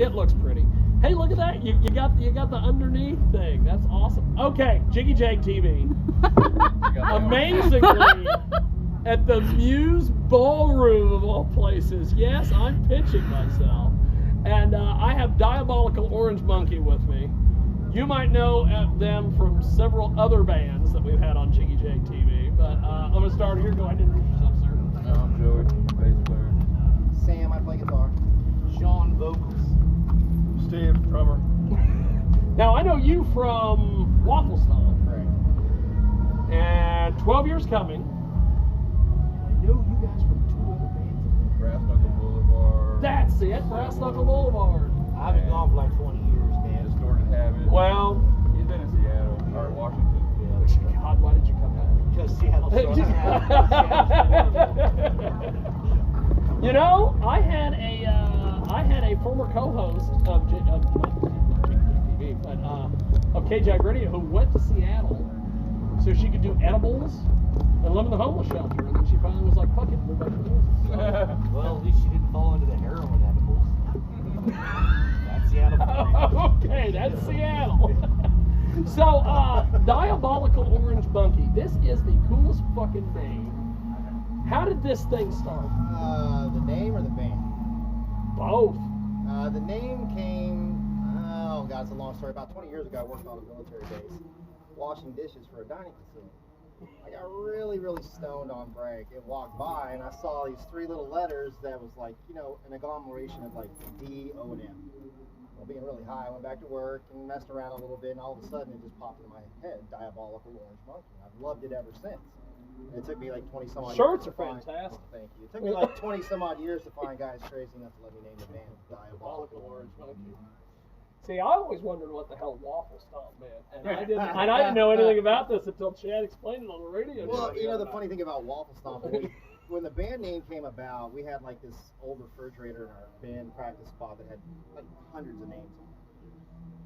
It looks pretty. Hey, look at that! You got the underneath thing. That's awesome. Okay, Jiggy Jag TV. Amazingly, at the Muse Ballroom of all places. Yes, I'm pitching myself, and I have Diabolical Orange Monkey with me. You might know them from several other bands that we've had on Jiggy Jag TV, but I'm gonna start here. Go ahead and introduce yourself, sir. I'm Joey, bass player. Sam, I play guitar. Sean, vocals. Steve, drummer. Now, I know you from Waffle Stomp. Right. And 12 Years Coming. And I know you guys from two other bands. Brass Knuckle Boulevard. That's it, Brass Knuckle Boulevard. I've been gone for like 20 years, man. Distorted Habit. Well, He's been in Seattle, or Washington. Yeah. God, why did you come back? Because Seattle sucks. You know, I had a former co-host of KJAG Radio who went to Seattle so she could do edibles and live in the homeless shelter, and then she finally was like, "Fuck it, we're back to this." Well, at least she didn't fall into the heroin edibles. That's Seattle. Okay, that's Seattle. So, Diabolical Orange Monkey. This is the coolest fucking name. How did this thing start? The name or the band? Both. The name came, oh god, it's a long story. About 20 years ago, I worked on a military base, washing dishes for a dining facility. I got really, really stoned on break and walked by, and I saw these three little letters that was like, you know, an agglomeration of like D, O, and M. Well, being really high, I went back to work and messed around a little bit, and all of a sudden it just popped into my head, Diabolical Orange Monkey. I've loved it ever since. It took me like 20 some odd Shirts years are to find. fantastic. Thank you. It took me like 20 some odd years to find guys crazy enough to let me name the band Diabolical Orange Monkey. See, I always wondered what the hell Waffle Stomp meant, and I didn't know anything about this until Chad explained it on the radio. Well, you know, the funny thing about Waffle Stomp, when the band name came about, we had like this old refrigerator in our band practice spot that had like hundreds of names on it.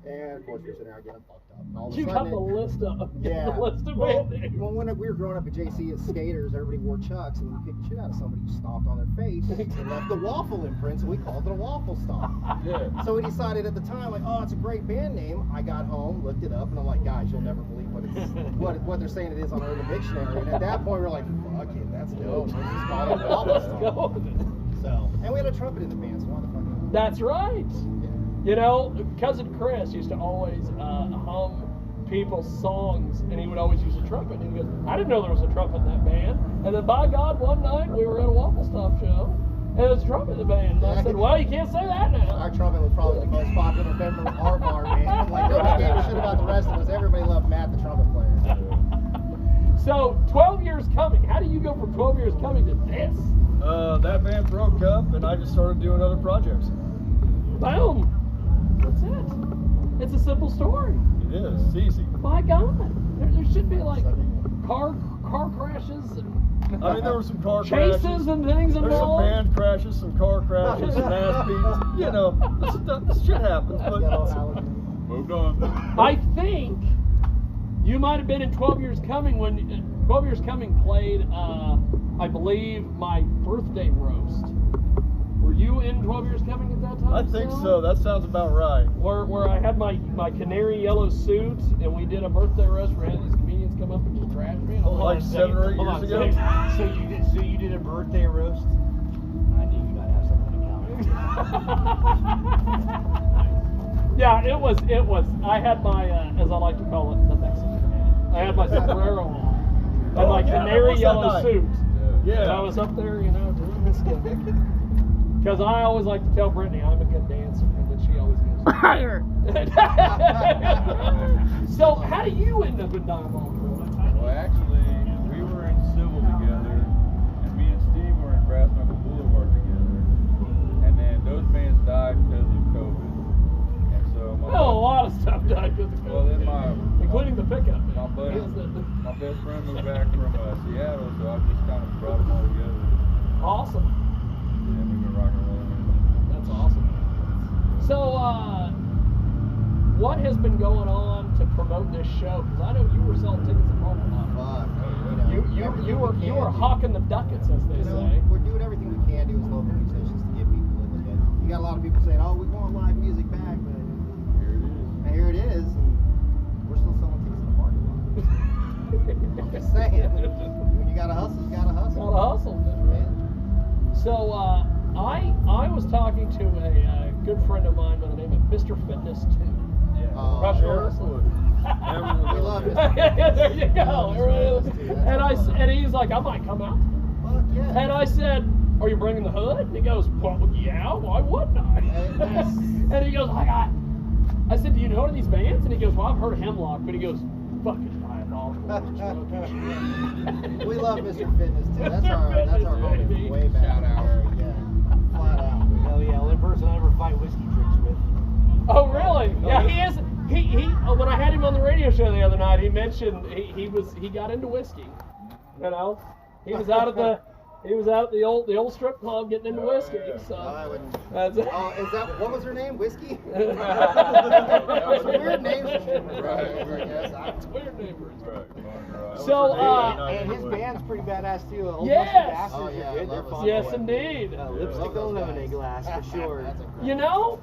And of course, we're sitting there getting fucked up. And all of a You sudden, got the list of yeah. the list of Well, band names. when we were growing up at JC as skaters, everybody wore chucks, and when you kicked the shit out of somebody, you stomped on their face and left the waffle imprint, so we called it a Waffle Stomp. Yeah. So we decided at the time, like, oh, it's a great band name. I got home, looked it up, and I'm like, guys, you'll never believe what they're saying it is on Urban Dictionary. And at that point, we were like, fuck it, that's dope. Let's just call it Waffle Let's Stomp. go with it. So, and we had a trumpet in the band, so why the fuck not? That's right. Yeah. You know, cousin Chris used to always hum people's songs, and he would always use a trumpet. And he goes, I didn't know there was a trumpet in that band. And then, by God, one night we were at a Waffle Stomp show, and there was a trumpet in the band. And I said, well, you can't say that now. Our trumpet was probably the most popular member of our bar band. Like, nobody gave a shit about the rest of us. Everybody loved Matt, the trumpet player. So, 12 Years Coming. How do you go from 12 Years Coming to this? That band broke up, and I just started doing other projects. Boom. That's it. It's a simple story. It is. It's easy. My God. There should be like car crashes and I mean, there were some car chases crashes. and things There's some involved. band crashes, some car crashes, some ass beats. You know, this shit happens, but moved on. I think you might have been in 12 Years Coming when 12 Years Coming played, I believe, my birthday roast. Were you in 12 Years Coming at that time? I think so. That sounds about right. Where I had my canary yellow suit and we did a birthday roast where I had these comedians come up and just trash me. And Like 7 or 8 years ago. So you did a birthday roast? I knew you might have something in common. Yeah, it was. I had my, as I like to call it, the Mexican hat. I had my sombrero on and my canary yellow suit. Yeah. And I was up there, you know, doing this gimmick. Because I always like to tell Brittany I'm a good dancer, and then she always goes, higher. So, how do you end up in Diabolical? Well, actually, we were in Civil together, and me and Steve were in Brass Knuckle Boulevard together. And then those bands died because of COVID. And so A lot of stuff died because of Well, then including the pickup. my buddy, my best friend moved back from Seattle, so I just kind of brought them all together. Awesome. Yeah, we've been rocking and rolling. That's awesome. So, what has been going on to promote this show? Because I know you were selling tickets at parking lot. Fuck. You were hawking the ducats, as they say. We're doing everything we can do as local musicians to get people in the game. You got a lot of people saying, oh, we want live music. just saying. When you gotta hustle, you gotta hustle. Gotta hustle, man. So I was talking to a good friend of mine by the name of Mr. Fitness 2. Yeah. Professional wrestler. We love it. There you go. And he's like, I might come out. Fuck yeah. And I said, are you bringing the hood? And he goes, well, yeah, why wouldn't I? And he goes, I said, do you know any of these bands? And he goes, well, I've heard of Hemlock, but he goes, fucking diabolical. We love Mr. Fitness too. That's our Fitness, homie baby. way back. Shout out. Yeah. Flat out. Hell yeah, only person I ever fight whiskey tricks with. Oh, really? Yeah, he is. He when I had him on the radio show the other night, he mentioned he got into whiskey. You know, he was out at the old strip club getting into whiskey. So I wouldn't. that's it. Oh, is that what was her name? Whiskey? It's a weird name. Right. Yes, Weird neighbors. Right. So And his band's pretty badass too. Old Yes! Musty Bastards Oh, yeah, are good. I They're love fun. yes, indeed. Lipstick Love on those lemonade guys. glass for sure. That's a great You know,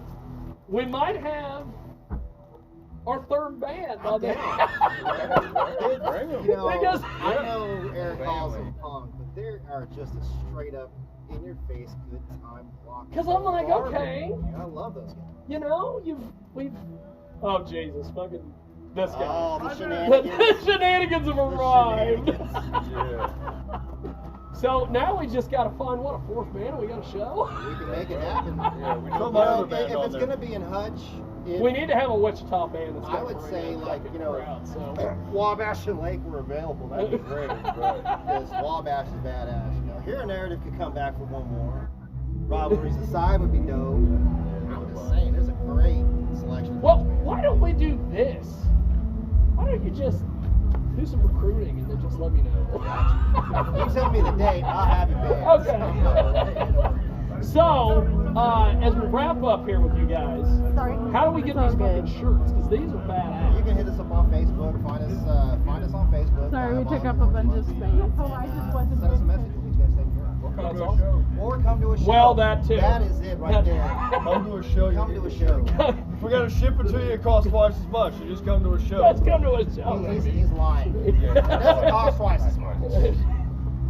we might have our third band on there. You know, Because- I know Eric calls them punk, but they are just a straight up, in your face, good time block. Because I'm like, okay, I love those guys. you know, we've. Oh Jesus, fucking this guy. Oh, the The shenanigans. shenanigans have arrived. Yeah. So now we just got to find what, a fourth band? We got a show. We can make it happen. Yeah, we Well, know other band if on it's there. gonna be in Hutch, We need to have a Wichita band. That's I gonna would bring say, in a like, fucking you know, crowd, so. Wabash and Lake were available. That'd be great. Right. Because Wabash is badass. You know, Here Narrative could come back for one more. Rivalries Aside would be dope. I'm just saying, there's a great selection. of Well, those bands. why don't we do this? Why don't you just do some recruiting and then just let me know? You tell me the date, I'll have it there. Okay. So, as we wrap up here with you guys, Sorry. how do we get these fucking shirts? Because these are You badass. can hit us up on Facebook. Find us on Facebook. Sorry, we took up a bunch of space. Oh, I just wasn't. Send us a message. We'll get you guys taken care of. We'll come That's to a awesome. show. Or come to a show. Well, that too. That is it right there. Come to a show. Come to a show. If we gotta ship it to you, it costs twice as much. You just come to a show. Let's come to a show. He's lying. It doesn't cost twice as much.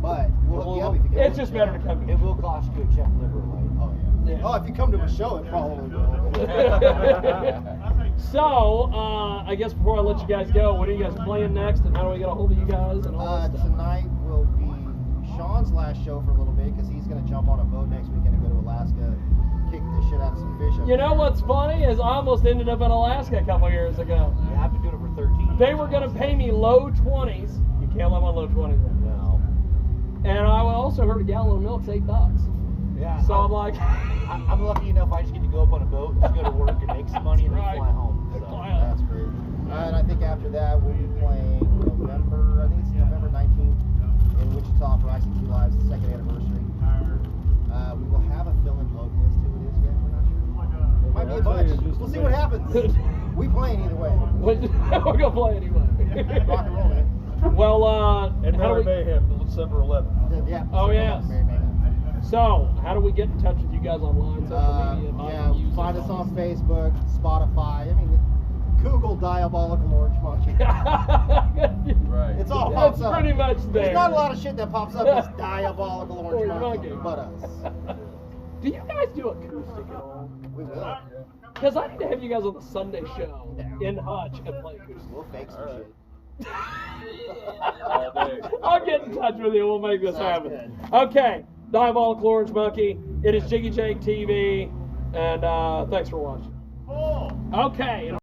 But we'll hook you up if you come. It's just better to come It will cost you a check liver light. Oh yeah. Yeah. Oh, if you come to a show, it probably will. So, I guess before I let you guys go, what are you guys playing next, and how do we get a hold of you guys and all that stuff? Tonight will be Sean's last show for a little bit because he's gonna jump on a boat next weekend and go to Alaska, kick the shit out of some fish. You know what's funny is I almost ended up in Alaska a couple years ago. Yeah, I've been doing it for 13 years. They were going to pay me low 20s. You can't live on low 20s. No. And I also heard a gallon of milk's $8. Yeah. So I'm like, I'm lucky enough I just get to go up on a boat, just go to work and make some money and then Right. fly home. So. That's great. And I think after that we'll be playing November. I think it's November 19th in Wichita for ICT Live's second anniversary. We will have a fill-in vocalist. Who it is yet? We're not sure. It might be a bunch. We'll see what happens. We playing either way. we're going to play anyway. Rock and roll, man. Well, And how do Mary we, Mayhem, December 11th. Yeah. Oh, yes. Mary Mayhem. so, how do we get in touch with you guys online, social media? Yeah, music, find us all on that Facebook, Spotify. I mean, Google Diabolical Orange Monkey. stuff? Right. It's all That's pops up. pretty much there. There's not a lot of shit that pops up as Diabolical Orange Orange Monkey, Monkey. but us. Do you guys do acoustic at all? We will. Because I need to have you guys on the Sunday show in Hutch and play acoustic. We'll fake some All right. shit. All day. I'll get in touch with you. We'll make this Sounds happen. Okay. Diabolical Orange Monkey. It is Jiggy KJAG TV. And thanks for watching. Okay.